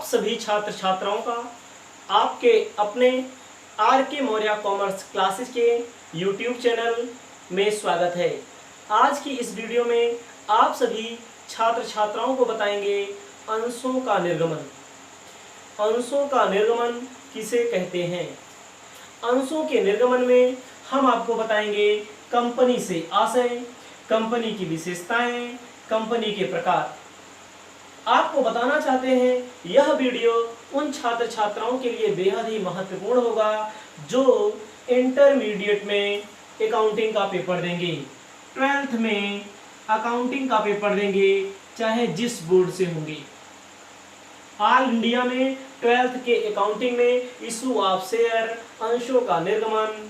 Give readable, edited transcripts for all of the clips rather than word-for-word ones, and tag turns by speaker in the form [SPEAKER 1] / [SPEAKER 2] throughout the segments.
[SPEAKER 1] सभी छात्र छात्राओं का आपके अपने आर के मौर्य कॉमर्स क्लासेस के यूट्यूब चैनल में स्वागत है। आज की इस वीडियो में आप सभी छात्र छात्राओं को बताएंगे अंशों का निर्गमन। अंशों का निर्गमन किसे कहते हैं? अंशों के निर्गमन में हम आपको बताएंगे कंपनी से आशय, कंपनी की विशेषताएं, कंपनी के प्रकार। आपको बताना चाहते हैं यह वीडियो उन छात्र छात्राओं के लिए बेहद ही महत्वपूर्ण होगा जो इंटरमीडिएट में अकाउंटिंग का पेपर देंगे, 12th में अकाउंटिंग का पेपर देंगे, चाहे जिस बोर्ड से होंगे। ऑल इंडिया में 12th के अकाउंटिंग में इशू ऑफ शेयर, अंशों का निर्गमन,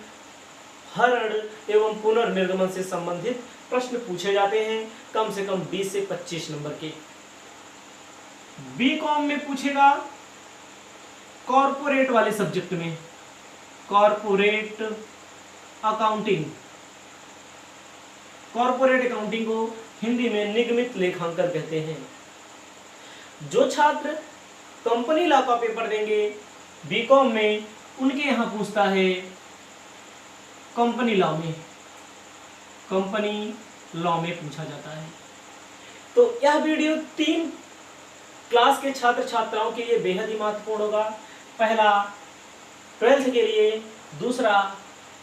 [SPEAKER 1] हरण एवं पुनर्निर्गमन से संबंधित प्रश्न पूछे जाते हैं, कम से कम 20 से 25 नंबर के। बीकॉम में पूछेगा कॉर्पोरेट वाले सब्जेक्ट में, कॉर्पोरेट अकाउंटिंग। कॉर्पोरेट अकाउंटिंग को हिंदी में निगमित लेखांकन कहते हैं। जो छात्र कंपनी लॉ का पेपर देंगे बीकॉम में, उनके यहां पूछता है कंपनी लॉ में, कंपनी लॉ में पूछा जाता है। तो यह वीडियो 3 क्लास के छात्र छात्राओं के लिए बेहद ही महत्वपूर्ण होगा। पहला 12th के लिए, दूसरा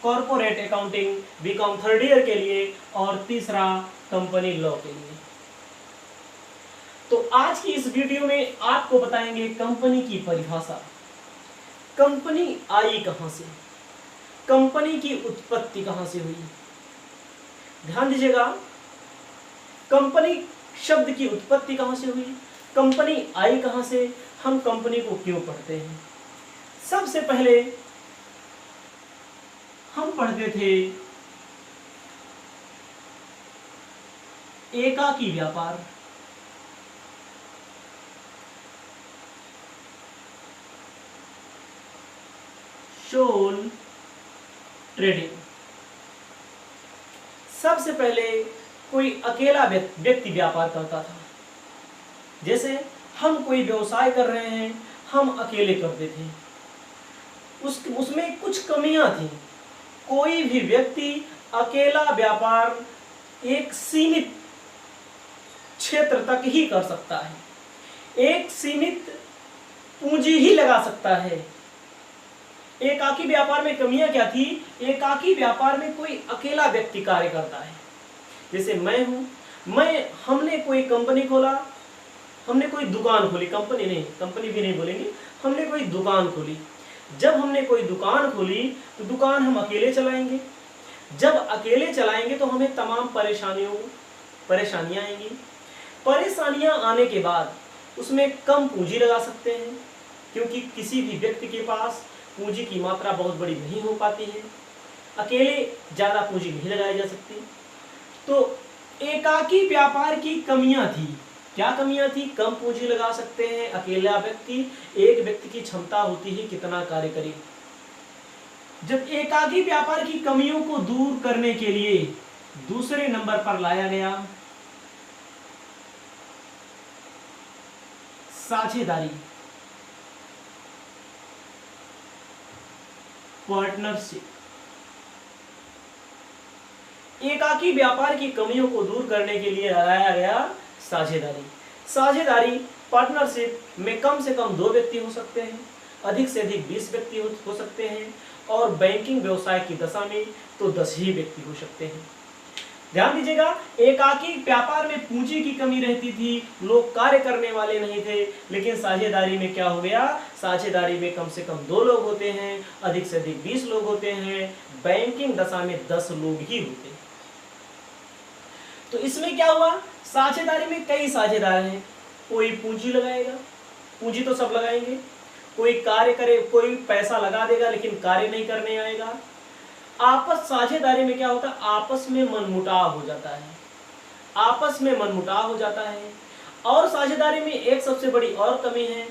[SPEAKER 1] corporate accounting BCom 3rd year के लिए, और तीसरा कंपनी लॉ के लिए। तो आज की इस वीडियो में आपको बताएंगे कंपनी की परिभाषा, कंपनी आई कहां से, कंपनी की उत्पत्ति कहां से हुई। ध्यान दीजिएगा, कंपनी शब्द की उत्पत्ति कहां से हुई, कंपनी आई कहां से, हम कंपनी को क्यों पढ़ते हैं। सबसे पहले हम पढ़ते थे एकाकी व्यापार। Sole trading. सबसे पहले कोई अकेला व्यक्ति व्यापार करता था। जैसे हम कोई व्यवसाय कर रहे हैं, हम अकेले करते थे, उसमें कुछ कमियां थी। कोई भी व्यक्ति अकेला व्यापार एक सीमित क्षेत्र तक ही कर सकता है, एक सीमित पूंजी ही लगा सकता है। एकाकी व्यापार में कमियां क्या थी? एकाकी व्यापार में कोई अकेला व्यक्ति कार्य करता है। जैसे मैं हूं, हमने कोई कंपनी खोला, हमने कोई दुकान खोली, कंपनी नहीं, कंपनी भी नहीं बोलेंगे, हमने कोई दुकान खोली। जब हमने कोई दुकान खोली तो दुकान हम अकेले चलाएंगे। जब अकेले चलाएंगे तो हमें तमाम परेशानियां आएंगी। परेशानियां आने के बाद उसमें कम पूंजी लगा सकते हैं, क्योंकि किसी भी व्यक्ति के पास पूंजी की मात्रा बहुत बड़ी नहीं हो पाती है, अकेले ज्यादा पूंजी नहीं लगाई जा सकती। तो एकाकी व्यापार की कमियां थी। क्या कमियां थी? कम पूंजी लगा सकते हैं, अकेला व्यक्ति, एक व्यक्ति की क्षमता होती है कितना कार्य करे। जब एकाकी व्यापार की कमियों को दूर करने के लिए दूसरे नंबर पर लाया गया साझेदारी, पार्टनरशिप। एकाकी व्यापार की कमियों को दूर करने के लिए लाया गया साझेदारी। साझेदारी पार्टनरशिप में कम से कम 2 व्यक्ति हो सकते हैं, अधिक से अधिक 20 व्यक्ति हो सकते हैं, और बैंकिंग व्यवसाय की दशा में तो 10 ही व्यक्ति हो सकते हैं। ध्यान दीजिएगा, एकाकी व्यापार में पूंजी की कमी रहती थी, लोग कार्य करने वाले नहीं थे। लेकिन साझेदारी में क्या हो गया? साझेदारी में कम से कम 2 लोग होते हैं, अधिक से अधिक 20 लोग होते हैं, बैंकिंग दशा में 10 लोग ही होते हैं। तो इसमें क्या हुआ? साझेदारी में कई साझेदार हैं। कोई पूंजी लगाएगा, पूंजी तो सब लगाएंगे, कोई कार्य करे, कोई पैसा लगा देगा लेकिन कार्य नहीं करने आएगा। साझेदारी में क्या होता है? आपस में मनमुटाव हो जाता है, आपस में मनमुटाव हो जाता है। और साझेदारी में एक सबसे बड़ी और कमी है,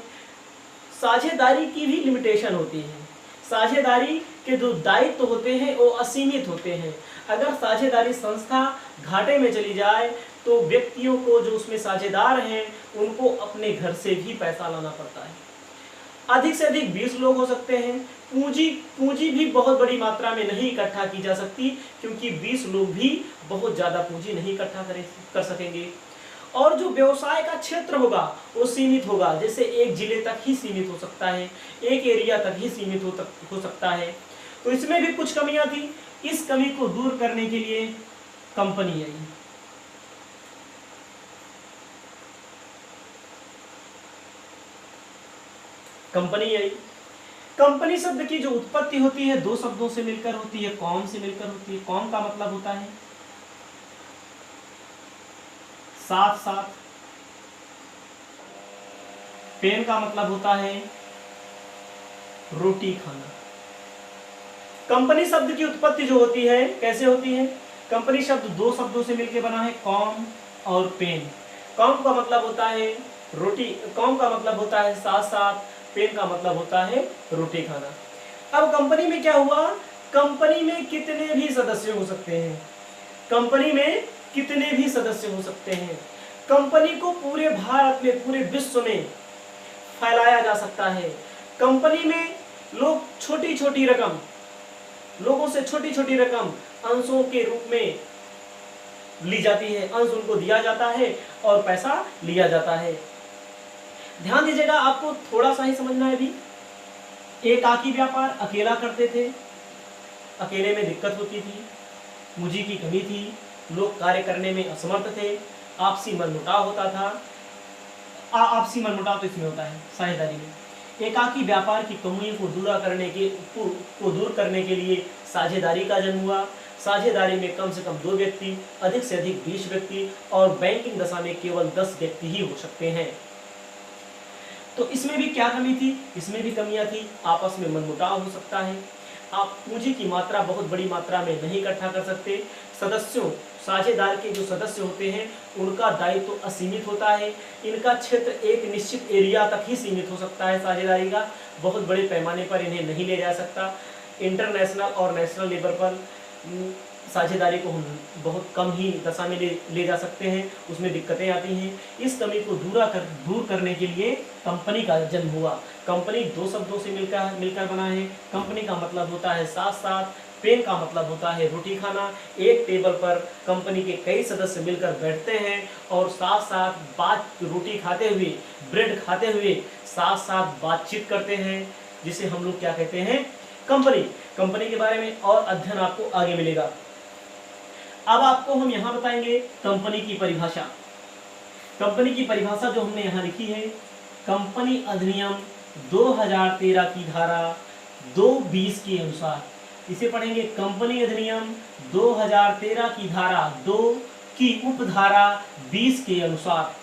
[SPEAKER 1] साझेदारी की भी लिमिटेशन होती है। साझेदारी के जो दायित्व होते हैं वो असीमित होते हैं। अगर साझेदारी संस्था घाटे में चली जाए तो व्यक्तियों को जो उसमें साझेदार हैं उनको अपने घर से भी पैसा लाना पड़ता है। अधिक से अधिक 20 लोग हो सकते हैं। पूंजी पूंजी भी बहुत बड़ी मात्रा में नहीं इकट्ठा की जा सकती, क्योंकि 20 लोग भी बहुत ज्यादा पूंजी नहीं इकट्ठा कर सकेंगे। और जो व्यवसाय का क्षेत्र होगा वो सीमित होगा, जैसे एक जिले तक ही सीमित हो सकता है, एक एरिया तक ही सीमित हो सकता है। तो इसमें भी कुछ कमियां थी। इस कमी को दूर करने के लिए कंपनी आई। कंपनी आई। कंपनी शब्द की जो उत्पत्ति होती है दो शब्दों से मिलकर होती है, कॉम से मिलकर होती है। कॉम का मतलब होता है साथ साथ, पेन का मतलब होता है रोटी खाना। कंपनी शब्द की उत्पत्ति जो होती है कैसे होती है? कंपनी शब्द दो शब्दों से मिलकर बना है, कॉम और पेन। कॉम का मतलब होता है रोटी, कॉम का मतलब होता है साथ साथ, पेन का मतलब होता है रोटी खाना। अब कंपनी में क्या हुआ? कंपनी में कितने भी सदस्य हो सकते हैं, कंपनी में कितने भी सदस्य हो सकते हैं। कंपनी को पूरे भारत में, पूरे विश्व में फैलाया जा सकता है। कंपनी में लोग छोटी छोटी रकम, लोगों से छोटी छोटी रकम अंशों के रूप में ली जाती है, अंश उनको दिया जाता है और पैसा लिया जाता है। ध्यान दीजिएगा, आपको थोड़ा सा ही समझना है। अभी एकाकी व्यापार अकेला करते थे, अकेले में दिक्कत होती थी, पूंजी की कमी थी, लोग कार्य करने में असमर्थ थे, आपसी मनमुटाव होता था। आपसी मनमुटाव तो इसमें होता है साझेदारी में। एकाकी व्यापार की कमियों को दूर करने के लिए साझेदारी का जन्म हुआ। साझेदारी में कम से कम 2 व्यक्ति, अधिक से अधिक 20 व्यक्ति और बैंकिंग दशा में केवल 10 व्यक्ति ही हो सकते हैं। तो इसमें भी क्या कमी थी? इसमें भी कमियां थी। आपस में मनमुटाव हो सकता है, आप पूंजी की मात्रा बहुत बड़ी मात्रा में नहीं इकट्ठा कर सकते। सदस्यों, साझेदार के जो सदस्य होते हैं उनका दायित्व तो असीमित होता है, इनका क्षेत्र एक निश्चित एरिया तक ही सीमित हो सकता है। साझेदारी का बहुत बड़े पैमाने पर इन्हें नहीं ले जा सकता। इंटरनेशनल और नेशनल लेवल पर साझेदारी को हम बहुत कम ही दशा में ले जा सकते हैं, उसमें दिक्कतें आती हैं। इस कमी को दूर करने के लिए कंपनी का जन्म हुआ। कंपनी दो शब्दों से मिलकर बना है। कंपनी का मतलब होता है साथ साथ, पेन का मतलब होता है रोटी खाना। एक टेबल पर कंपनी के कई सदस्य मिलकर बैठते हैं और साथ साथ रोटी खाते हुए, ब्रेड खाते हुए साथ साथ बातचीत करते हैं, जिसे हम लोग क्या कहते हैं? कंपनी। कंपनी के बारे में और अध्ययन आपको आगे मिलेगा। अब आपको हम यहां बताएंगे कंपनी की परिभाषा। कंपनी की परिभाषा जो हमने यहां लिखी है, कंपनी अधिनियम 2013 की धारा 2(20) के अनुसार, इसे पढ़ेंगे कंपनी अधिनियम 2013 की धारा 2 की उपधारा 20 के अनुसार।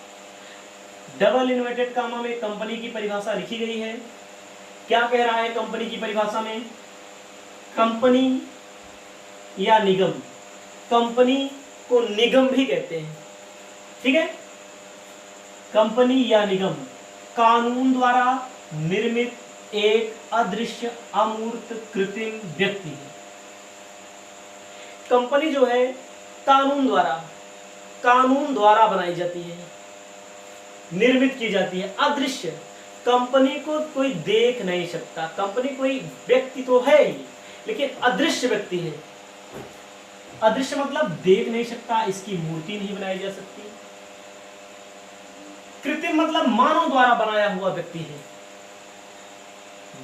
[SPEAKER 1] डबल इन्वर्टेड कामा में कंपनी की परिभाषा लिखी गई है। क्या कह रहा है कंपनी की परिभाषा में? कंपनी या निगम, कंपनी को निगम भी कहते हैं, ठीक है। कंपनी या निगम कानून द्वारा निर्मित एक अदृश्य अमूर्त कृत्रिम व्यक्ति है। कंपनी जो है कानून द्वारा बनाई जाती है, निर्मित की जाती है, अदृश्य। कंपनी को कोई देख नहीं सकता, कंपनी कोई व्यक्ति तो है ही लेकिन अदृश्य व्यक्ति है। अदृश्य मतलब देख नहीं सकता, इसकी मूर्ति नहीं बनाई जा सकती। कृत्रिम मतलब मानव द्वारा बनाया हुआ व्यक्ति है,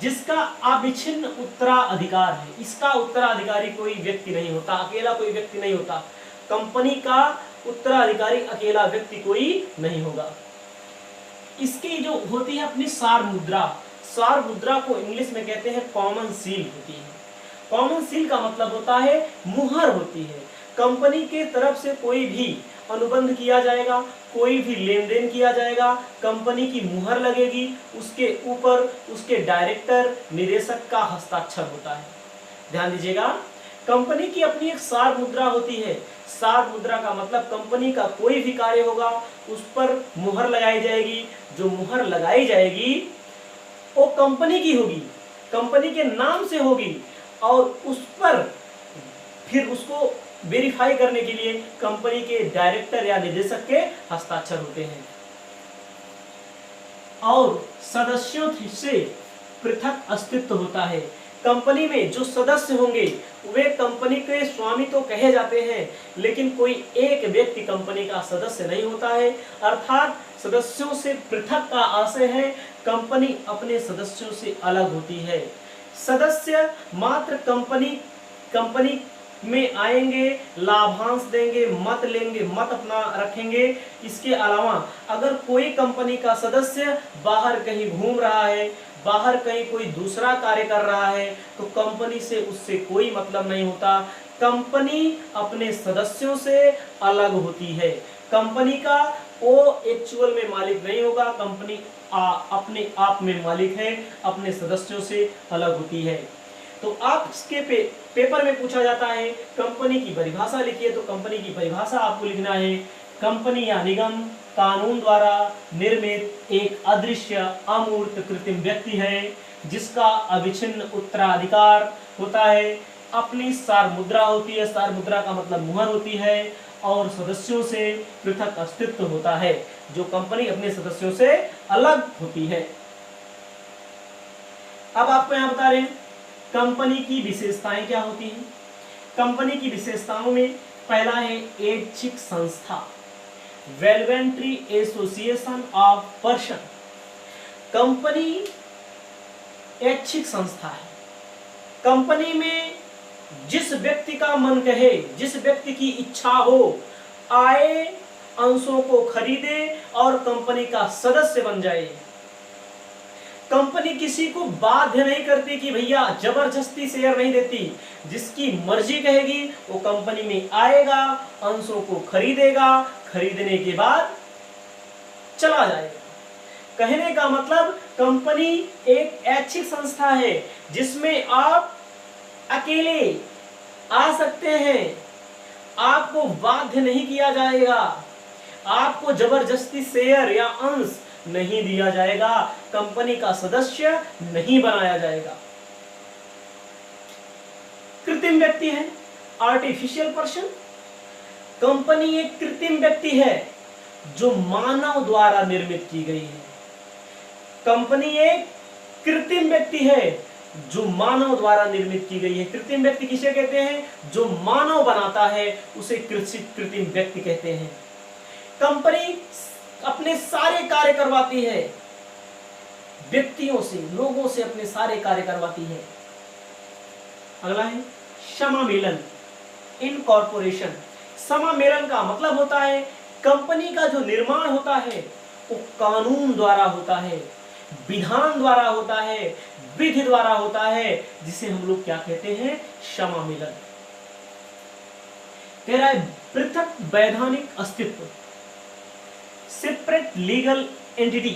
[SPEAKER 1] जिसका अविच्छिन्न उत्तराधिकार है। इसका उत्तराधिकारी कोई व्यक्ति नहीं होता, अकेला कोई व्यक्ति नहीं होता। कंपनी का उत्तराधिकारी अकेला व्यक्ति कोई नहीं होगा। इसकी जो होती है अपनी सार मुद्रा, सार मुद्रा को इंग्लिश में कहते हैं कॉमन सील होती है। कॉमन सील का मतलब होता है मुहर होती है। कंपनी के तरफ से कोई भी अनुबंध किया जाएगा, कोई भी लेन देन किया जाएगा, कंपनी की मुहर लगेगी, उसके ऊपर उसके डायरेक्टर, निदेशक का हस्ताक्षर होता है। ध्यान दीजिएगा, कंपनी की अपनी एक सार मुद्रा होती है। सार मुद्रा का मतलब कंपनी का कोई भी कार्य होगा उस पर मुहर लगाई जाएगी। जो मुहर लगाई जाएगी वो कंपनी की होगी, कंपनी के नाम से होगी, और उस पर फिर उसको वेरीफाई करने के लिए कंपनी के डायरेक्टर या निदेशक के हस्ताक्षर होते हैं। और सदस्यों से पृथक अस्तित्व होता है। कंपनी में जो सदस्य होंगे वे कंपनी के स्वामी तो कहे जाते हैं, लेकिन कोई एक व्यक्ति कंपनी का सदस्य नहीं होता है। अर्थात सदस्यों से पृथक का आशय है कंपनी अपने सदस्यों से अलग होती है। सदस्य मात्र कंपनी में आएंगे, लाभांश देंगे, मत लेंगे, मत अपना रखेंगे। इसके अलावा अगर कोई कंपनी का सदस्य बाहर कहीं घूम रहा है, बाहर कहीं कोई दूसरा कार्य कर रहा है, तो कंपनी से उससे कोई मतलब नहीं होता। कंपनी अपने सदस्यों से अलग होती है। कंपनी का वो एक्चुअल में मालिक नहीं होगा, कंपनी अपने आप में मालिक है, अपने सदस्यों से अलग होती है। तो आपके पेपर में पूछा जाता है कंपनी की परिभाषा लिखिए, तो कंपनी की परिभाषा आपको लिखना है कंपनी या निगम कानून द्वारा निर्मित एक अदृश्य अमूर्त कृत्रिम व्यक्ति है जिसका अविच्छिन्न उत्तराधिकार होता है, अपनी सार मुद्रा होती है, सार मुद्रा का मतलब मुहर होती है, और सदस्यों से पृथक अस्तित्व होता है। जो कंपनी अपने सदस्यों से अलग होती है। अब आपको यहां बता रहे हैं कंपनी की विशेषताएं क्या होती हैं। कंपनी की विशेषताओं में पहला है ऐच्छिक संस्था, voluntary association of person. Company ऐच्छिक संस्था है। कंपनी में जिस व्यक्ति का मन कहे, जिस व्यक्ति की इच्छा हो, आए, अंशों को खरीदे और कंपनी का सदस्य बन जाए। कंपनी किसी को बाध्य नहीं करती कि भैया जबरदस्ती शेयर नहीं देती। जिसकी मर्जी कहेगी वो कंपनी में आएगा, अंशों को खरीदेगा, खरीदने के बाद चला जाएगा। कहने का मतलब कंपनी एक ऐच्छिक संस्था है जिसमें आप अकेले आ सकते हैं, आपको बाध्य नहीं किया जाएगा, आपको जबरदस्ती शेयर या अंश नहीं दिया जाएगा, कंपनी का सदस्य नहीं बनाया जाएगा। कृत्रिम व्यक्ति है, आर्टिफिशियल पर्सन। कंपनी एक कृत्रिम व्यक्ति है जो मानव द्वारा निर्मित की गई है। कंपनी एक कृत्रिम व्यक्ति है जो मानव द्वारा निर्मित की गई है। कृत्रिम व्यक्ति किसे कहते हैं? जो मानव बनाता है उसे कृत्रिम व्यक्ति कहते हैं। कंपनी अपने सारे कार्य करवाती है, व्यक्तियों से, लोगों से अपने सारे कार्य करवाती है। अगला है समामेलन, इनकॉर्पोरेशन। समामेलन का मतलब होता है कंपनी का जो निर्माण होता है वो कानून द्वारा होता है, विधान द्वारा होता है, विधि द्वारा होता है, जिसे हम लोग क्या कहते हैं? समामेलन। कह रहा है पृथक वैधानिक अस्तित्व, सेपरेट लीगल एंटिटी।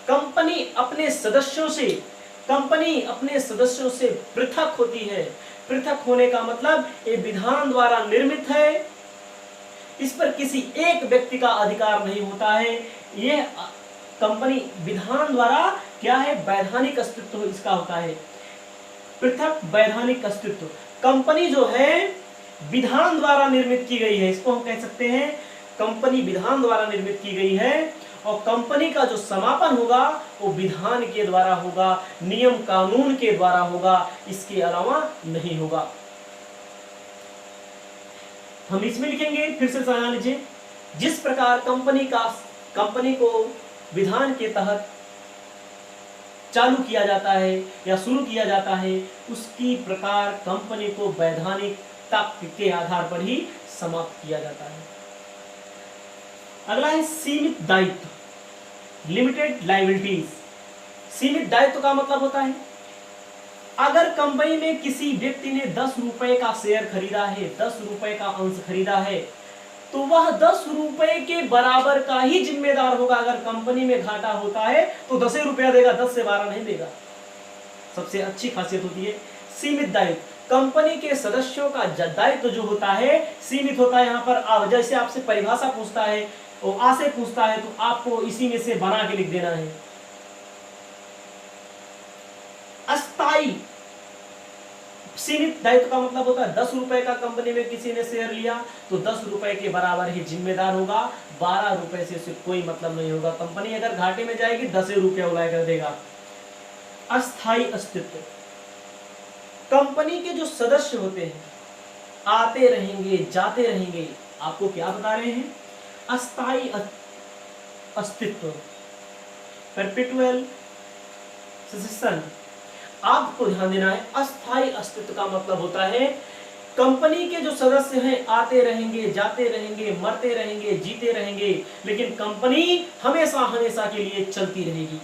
[SPEAKER 1] कंपनी अपने सदस्यों से पृथक होती है। पृथक होने का मतलब ये विधान द्वारा निर्मित है, इस पर किसी एक व्यक्ति का अधिकार नहीं होता है। यह कंपनी विधान द्वारा क्या है? वैधानिक अस्तित्व इसका होता है। पृथक वैधानिक अस्तित्व। कंपनी जो है विधान द्वारा निर्मित की गई है, इसको हम कह सकते हैं कंपनी विधान द्वारा निर्मित की गई है, और कंपनी का जो समापन होगा वो विधान के द्वारा होगा, नियम कानून के द्वारा होगा, इसके अलावा नहीं होगा। हम इसमें लिखेंगे, फिर से समझ लीजिए, जिस प्रकार कंपनी को विधान के तहत चालू किया जाता है या शुरू किया जाता है, उसी प्रकार कंपनी को वैधानिकता के आधार पर ही समाप्त किया जाता है। अगला है सीमित दायित्व, लिमिटेड लायबिलिटीज। सीमित दायित्व का मतलब होता है अगर कंपनी में किसी व्यक्ति ने 10 रुपए का शेयर खरीदा है, 10 रुपए का अंश खरीदा है, तो वह 10 रुपए के बराबर का ही जिम्मेदार होगा। अगर कंपनी में घाटा होता है तो 10 रुपया देगा, 10 से 12 नहीं देगा। सबसे अच्छी खासियत होती है सीमित दायित्व। कंपनी के सदस्यों का दायित्व जो होता है सीमित होता है। यहाँ पर जैसे आपसे परिभाषा पूछता है, वो आ से पूछता है, तो आपको इसी में से बना के लिख देना है। अस्थायी सीमित दायित्व का मतलब होता है 10 रुपए का कंपनी में किसी ने शेयर लिया तो 10 रुपए के बराबर ही जिम्मेदार होगा, 12 रुपए से कोई मतलब नहीं होगा। कंपनी अगर घाटे में जाएगी 10 रुपया उड़ा कर देगा। अस्थाई अस्तित्व। कंपनी के जो सदस्य होते हैं आते रहेंगे जाते रहेंगे, आपको क्या बता रहे हैं? अस्थाई अस्तित्व, परपेचुअल ससेशन। आपको ध्यान देना है, अस्थाई अस्तित्व का मतलब होता है कंपनी के जो सदस्य हैं आते रहेंगे जाते रहेंगे मरते रहेंगे जीते रहेंगे, लेकिन कंपनी हमेशा हमेशा के लिए चलती रहेगी।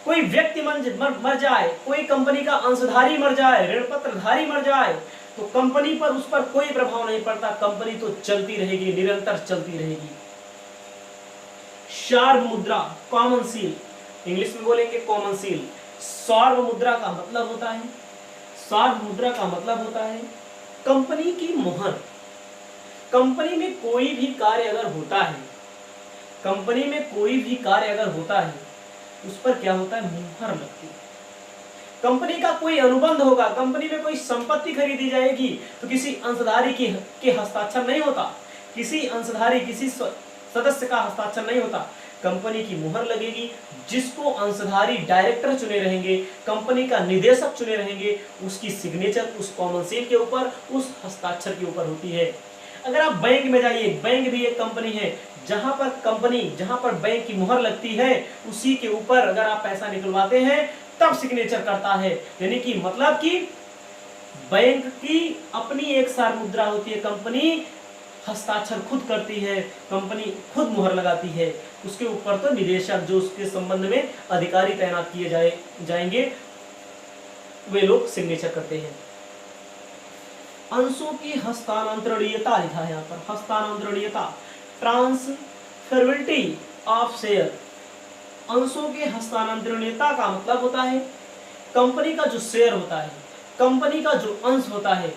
[SPEAKER 1] कोई व्यक्ति मर जाए, कोई कंपनी का अंशधारी मर जाए, ऋण पत्रधारी मर जाए, तो कंपनी पर उस पर कोई प्रभाव नहीं पड़ता, कंपनी तो चलती रहेगी, निरंतर चलती रहेगी। सार्वमुद्रा, कॉमन सील, इंग्लिश में बोलेंगे कॉमन सील। सार्वमुद्रा का मतलब होता है, सार्वमुद्रा का मतलब होता है कंपनी की मोहर। कंपनी में कोई भी कार्य अगर होता है, कंपनी में कोई भी कार्य अगर होता है, उस पर क्या होता है? मुहर लगती है। कंपनी का कोई अनुबंध होगा, कंपनी में कोई संपत्ति खरीदी जाएगी, तो किसी अंशधारी के हस्ताक्षर नहीं होता, किसी अंशधारी किसी सदस्य का हस्ताक्षर नहीं होता, कंपनी की मुहर लगेगी। जिसको अंशधारी डायरेक्टर चुने रहेंगे, कंपनी का निदेशक चुने रहेंगे, उसकी सिग्नेचर उस कॉमन सील के ऊपर, उस हस्ताक्षर के ऊपर होती है। अगर आप बैंक में जाइए, बैंक भी एक कंपनी है, जहां पर बैंक की मुहर लगती है, उसी के ऊपर अगर आप पैसा निकलवाते हैं तब सिग्नेचर करता है। यानी कि मतलब कि बैंक की अपनी एक सार्वमुद्रा होती है, कंपनी हस्ताक्षर खुद करती है, कंपनी खुद मुहर लगाती है, उसके ऊपर तो निदेशक जो उसके संबंध में अधिकारी तैनात किए जाएंगे वे लोग सिग्नेचर करते हैं। अंशों की हस्तांतरणीयता लिखा है यहाँ पर, हस्तांतरणीयता, ट्रांसफरेबिलिटी ऑफ शेयर। अंशों के हस्तांतरणीयता का मतलब होता है कंपनी का जो शेयर होता है, कंपनी का जो अंश होता है,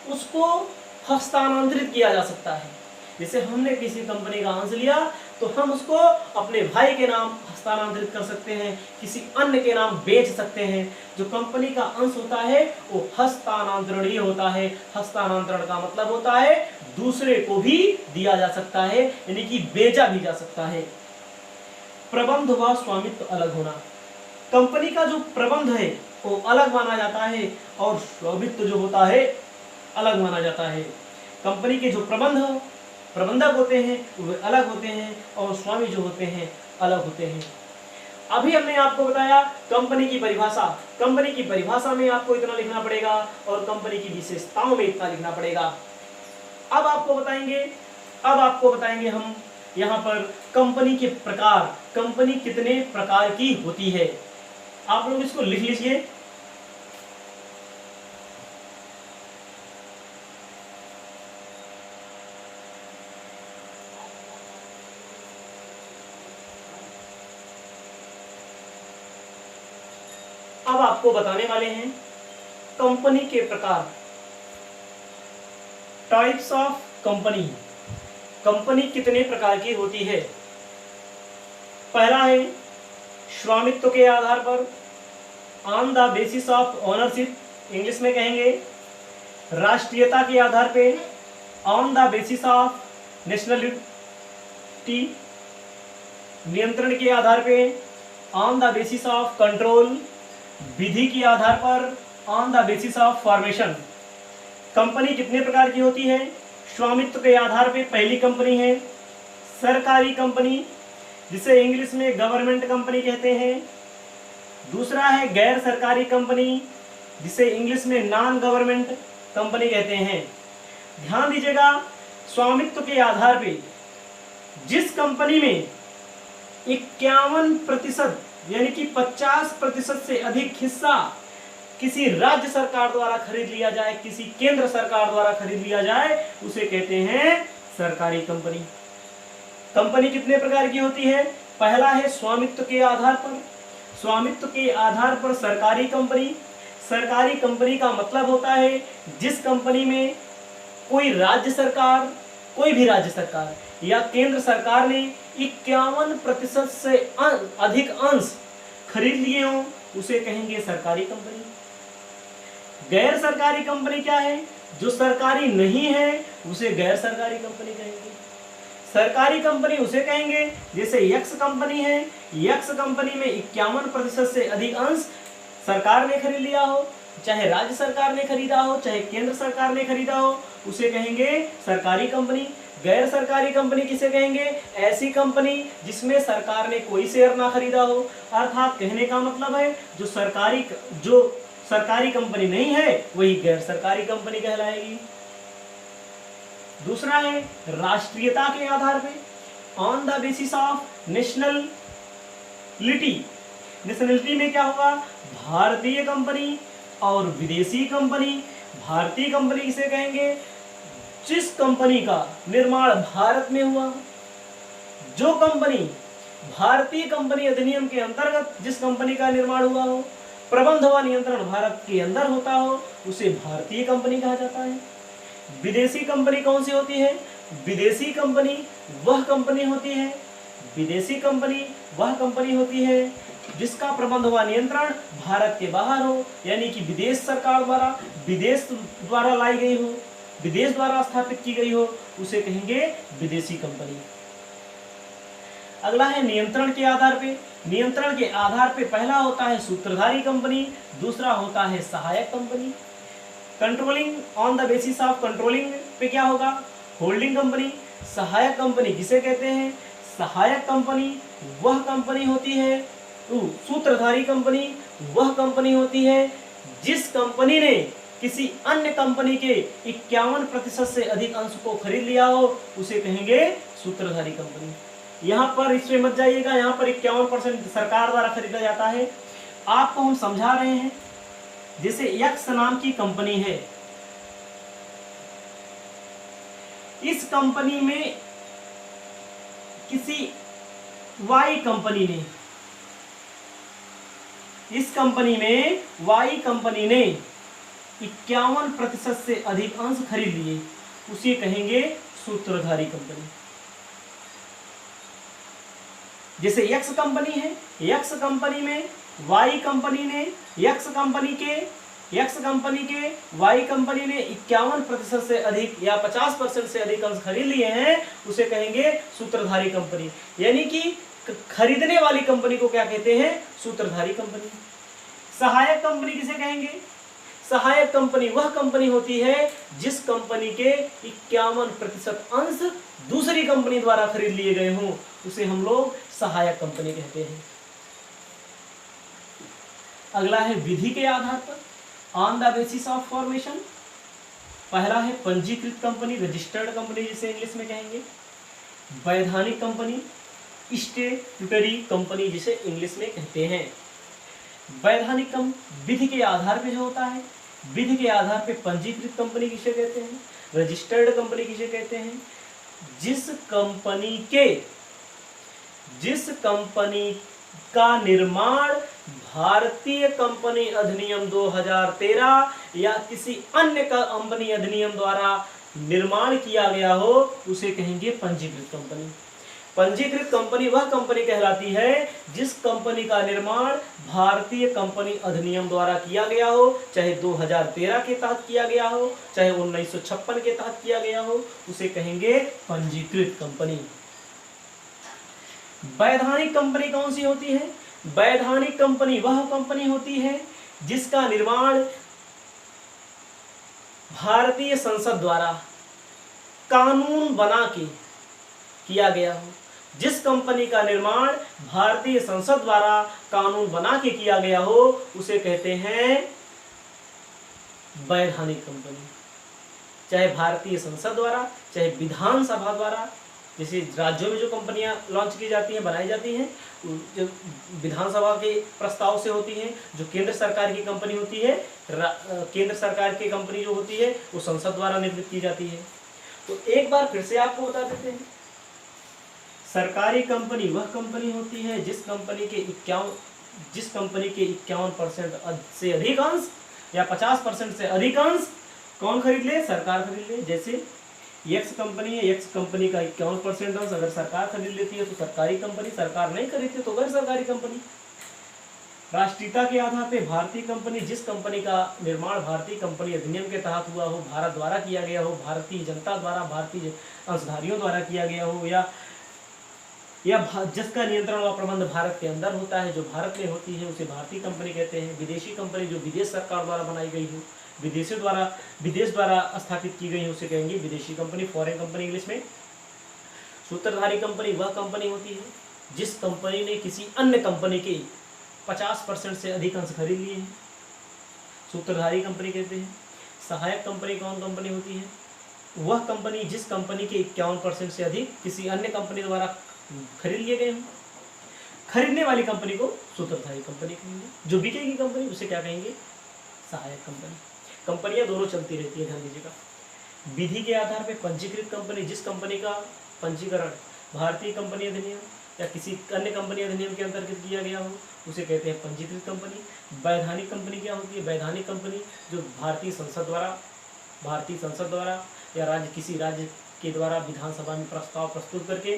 [SPEAKER 1] उसको हस्तांतरित किया जा सकता है। जैसे हमने किसी कंपनी का अंश लिया तो हम उसको अपने भाई के नाम हस्तांतरित कर सकते हैं, किसी अन्य के नाम बेच सकते हैं। जो कंपनी का अंश होता है वो हस्तांतरणीय होता है। हस्तांतरण का मतलब होता है दूसरे को भी दिया जा सकता है, यानी कि बेचा भी जा सकता है। प्रबंध व स्वामित्व अलग होना, कंपनी का जो प्रबंध है वो अलग माना जाता है और स्वामित्व जो होता है अलग माना जाता है। कंपनी के जो प्रबंधक होते हैं वे अलग होते हैं और स्वामी जो होते हैं अलग होते हैं। अभी हमने आपको बताया कंपनी की परिभाषा, कंपनी की परिभाषा में आपको इतना लिखना पड़ेगा और कंपनी की विशेषताओं में इतना लिखना पड़ेगा। अब आपको बताएंगे हम यहाँ पर कंपनी के प्रकार, कंपनी कितने प्रकार की होती है। आप लोग इसको लिख लीजिए। अब आपको बताने वाले हैं कंपनी के प्रकार, टाइप्स ऑफ कंपनी। कंपनी कितने प्रकार की होती है? पहला है स्वामित्व के आधार पर, on the basis of ownership, English में कहेंगे राष्ट्रीयता के आधार पे, on the basis of nationality, नियंत्रण के आधार पे, on the basis of control, विधि के आधार पर, on the basis of formation. Company कितने प्रकार की होती है? स्वामित्व के आधार पे पहली कंपनी है सरकारी कंपनी, जिसे इंग्लिश में गवर्नमेंट कंपनी कहते हैं। दूसरा है गैर सरकारी कंपनी, जिसे इंग्लिश में नॉन गवर्नमेंट कंपनी कहते हैं। ध्यान दीजिएगा, स्वामित्व के आधार पे जिस कंपनी में 51% यानी कि 50% से अधिक हिस्सा किसी राज्य सरकार द्वारा खरीद लिया जाए, किसी केंद्र सरकार द्वारा खरीद लिया जाए, उसे कहते हैं सरकारी कंपनी। कंपनी कितने प्रकार की होती है? पहला है स्वामित्व के आधार पर, स्वामित्व के आधार पर सरकारी कंपनी। सरकारी कंपनी का मतलब होता है जिस कंपनी में कोई राज्य सरकार, कोई भी राज्य सरकार या केंद्र सरकार ने 51% से अधिक अंश खरीद लिए हों, उसे कहेंगे सरकारी कंपनी। गैर सरकारी कंपनी क्या है? जो सरकारी नहीं है उसे गैर सरकारी कंपनी कहेंगे। सरकारी कंपनी उसे कहेंगे जैसे यक्स कंपनी है, यक्स कंपनी में 51% से अधिक अंश सरकार ने खरीद लिया हो, चाहे राज्य सरकार ने खरीदा हो, चाहे केंद्र सरकार ने खरीदा हो, उसे कहेंगे सरकारी कंपनी। गैर सरकारी कंपनी किसे कहेंगे? ऐसी कंपनी जिसमें सरकार ने कोई शेयर ना खरीदा हो। अर्थात कहने का मतलब है जो सरकारी कंपनी नहीं है वही गैर सरकारी कंपनी कहलाएगी। दूसरा है राष्ट्रीयता के आधार पे, on the basis of nationality. Nationality में क्या होगा? भारतीय कंपनी और विदेशी कंपनी। भारतीय कंपनी किसे कहेंगे? जिस कंपनी का निर्माण भारत में हुआ, जो कंपनी भारतीय कंपनी अधिनियम के अंतर्गत जिस कंपनी का निर्माण हुआ हो, प्रबंध व नियंत्रण भारत के अंदर होता हो, उसे भारतीय कंपनी कहा जाता है। विदेशी कंपनी कौन सी होती है? विदेशी कंपनी वह कंपनी होती है, विदेशी कंपनी वह कंपनी होती है जिसका प्रबंध व नियंत्रण भारत के बाहर हो, यानी कि विदेश सरकार द्वारा, विदेश द्वारा लाई गई हो, विदेश द्वारा स्थापित की गई हो, उसे कहेंगे विदेशी कंपनी। अगला है नियंत्रण के आधार पे। नियंत्रण के आधार पे पहला होता है सूत्रधारी कंपनी, दूसरा होता है सहायक company. Controlling, on the basis of controlling पे क्या होगा? Holding company. सहायक कंपनी किसे कहते हैं? सहायक कंपनी वह कंपनी होती है, सूत्रधारी कंपनी वह कंपनी होती है जिस कंपनी ने किसी अन्य कंपनी के 51% से अधिक अंश को खरीद लिया हो, उसे कहेंगे सूत्रधारी कंपनी। यहाँ पर इसमें मत जाइएगा, यहाँ पर 51% सरकार द्वारा खरीदा जाता है। आपको हम समझा रहे हैं, जैसे यक्स नाम की कंपनी है, इस कंपनी में किसी वाई कंपनी ने, इस कंपनी में वाई कंपनी ने 51% से अधिक अंश खरीद लिए, उसे कहेंगे सूत्रधारी कंपनी। जैसे यक्स कंपनी है, यक्स कंपनी में वाई कंपनी ने यक्स कंपनी के वाई कंपनी ने 51% से अधिक या 50% से अधिक अंश खरीद लिए हैं, उसे कहेंगे सूत्रधारी कंपनी। यानी कि खरीदने वाली कंपनी को क्या कहते हैं? सूत्रधारी कंपनी। सहायक कंपनी किसे कहेंगे? सहायक कंपनी वह कंपनी होती है जिस कंपनी के 51% अंश दूसरी कंपनी द्वारा खरीद लिए गए हों, उसे हम लोग सहायक कंपनी कहते हैं। अगला है विधि के आधार पर, on the basis of formation. पहला है पंजीकृत कंपनी, रजिस्टर्ड कंपनी जिसे इंग्लिश में कहेंगे। वैधानिक कंपनी, स्टैट्यूटरी कंपनी जिसे इंग्लिश में कहते हैं। वैधानिक विधि के आधार पे जो होता है, विधि के आधार पे पंजीकृत कंपनी किसे कहते हैं? रजिस्टर्ड कंपनी किसे कहते हैं? जिस कंपनी का निर्माण भारतीय कंपनी अधिनियम 2013 या किसी अन्य कंपनी अधिनियम द्वारा निर्माण किया गया हो, उसे कहेंगे पंजीकृत कंपनी। पंजीकृत कंपनी वह कंपनी कहलाती है जिस कंपनी का निर्माण भारतीय कंपनी अधिनियम द्वारा किया गया हो, चाहे 2013 के तहत किया गया हो, चाहे 1956 के तहत किया गया हो, उसे कहेंगे पंजीकृत कंपनी। वैधानिक कंपनी कौन सी होती है? वैधानिक कंपनी वह कंपनी होती है जिसका निर्माण भारतीय संसद द्वारा कानून बना के किया गया हो। जिस कंपनी का निर्माण भारतीय संसद द्वारा कानून बना के किया गया हो, उसे कहते हैं वैधानिक कंपनी। चाहे भारतीय संसद द्वारा, चाहे विधानसभा द्वारा, जैसे राज्यों में जो कंपनियां लॉन्च की जाती हैं, बनाई जाती हैं, जो विधानसभा के प्रस्ताव से होती हैं, जो केंद्र सरकार की कंपनी होती है, केंद्र सरकार की कंपनी जो होती है वो संसद द्वारा निर्मित की जाती है। तो एक बार फिर से आपको बता देते हैं, सरकारी कंपनी वह कंपनी होती है जिस कंपनी के 51% से अधिक अंश या 50% से अधिक अंश कौन खरीद ले? सरकार खरीद ले। जैसे यक्स कंपनी है, यक्स कंपनी का 51% अंश अगर सरकार खरीद लेती है तो सरकारी कंपनी, सरकार नहीं खरीदती तो गैर सरकारी कंपनी। राष्ट्रीयता के आधार पर भारतीय कंपनी, जिस कंपनी का निर्माण भारतीय कंपनी अधिनियम के तहत हुआ हो, भारत द्वारा किया गया हो, भारतीय जनता द्वारा, भारतीय अंशधारियों द्वारा किया गया हो, या जिसका नियंत्रण व प्रबंध भारत के अंदर होता है, जो भारत में होती है, उसे भारतीय कंपनी कहते हैं। विदेशी कंपनी जो विदेश सरकार द्वारा बनाई गई हो, विदेश द्वारा स्थापित की गई हो, उसे कहेंगे विदेशी कंपनी, फॉरेन कंपनी इंग्लिश में। सूत्रधारी कंपनी वह कंपनी होती है जिस कंपनी ने किसी अन्य कंपनी के 50% से अधिक अंश खरीद लिए हैं, सूत्रधारी कंपनी कहते हैं। सहायक कंपनी कौन कंपनी होती है? वह कंपनी जिस कंपनी के 51% से अधिक किसी अन्य कंपनी द्वारा खरीद लिए गए हैं। खरीदने वाली कंपनी को सूत्रधारी कंपनी कहेंगे। जो बिकेगी कंपनी उसे क्या कहेंगे? सहायक कंपनी। कंपनियां दोनों चलती रहती है, ध्यान दीजिएगा। विधि के आधार पर पंजीकृत कंपनी, जिस कंपनी का पंजीकरण भारतीय कंपनी अधिनियम या किसी अन्य कंपनी अधिनियम के अंतर्गत किया गया हो, उसे कहते हैं पंजीकृत कंपनी। वैधानिक कंपनी क्या होती है? वैधानिक कंपनी जो भारतीय संसद द्वारा या किसी राज्य के द्वारा विधानसभा में प्रस्ताव प्रस्तुत करके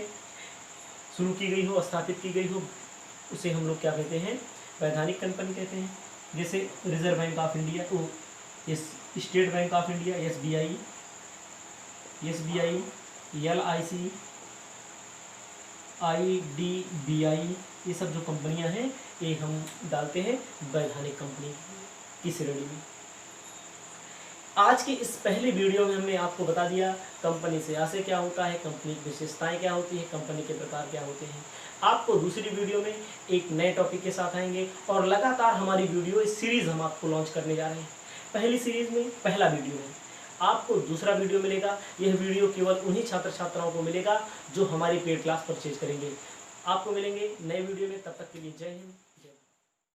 [SPEAKER 1] शुरू की गई हो, स्थापित की गई हो, उसे हम लोग क्या कहते हैं? वैधानिक कंपनी कहते हैं। जैसे reserve bank of India, state bank of India, SBI, LIC, IDBI, ये सब जो कंपनियां हैं ये हम डालते हैं वैधानिक कंपनी की श्रेणी में। आज के इस पहले वीडियो में हमने आपको बता दिया कंपनी से आशय क्या होता है, कंपनी की विशेषताएं क्या होती है, कंपनी के प्रकार क्या होते हैं। आपको दूसरी वीडियो में एक नए टॉपिक के साथ आएंगे और लगातार हमारी वीडियो इस सीरीज हम आपको लॉन्च करने जा रहे हैं। पहली सीरीज में पहला वीडियो है, आपको दूसरा वीडियो मिलेगा। यह वीडियो केवल उन्हीं छात्र छात्राओं को मिलेगा जो हमारी पेड क्लास परचेज करेंगे। आपको मिलेंगे नए वीडियो में, तब तक के लिए जय हिंद।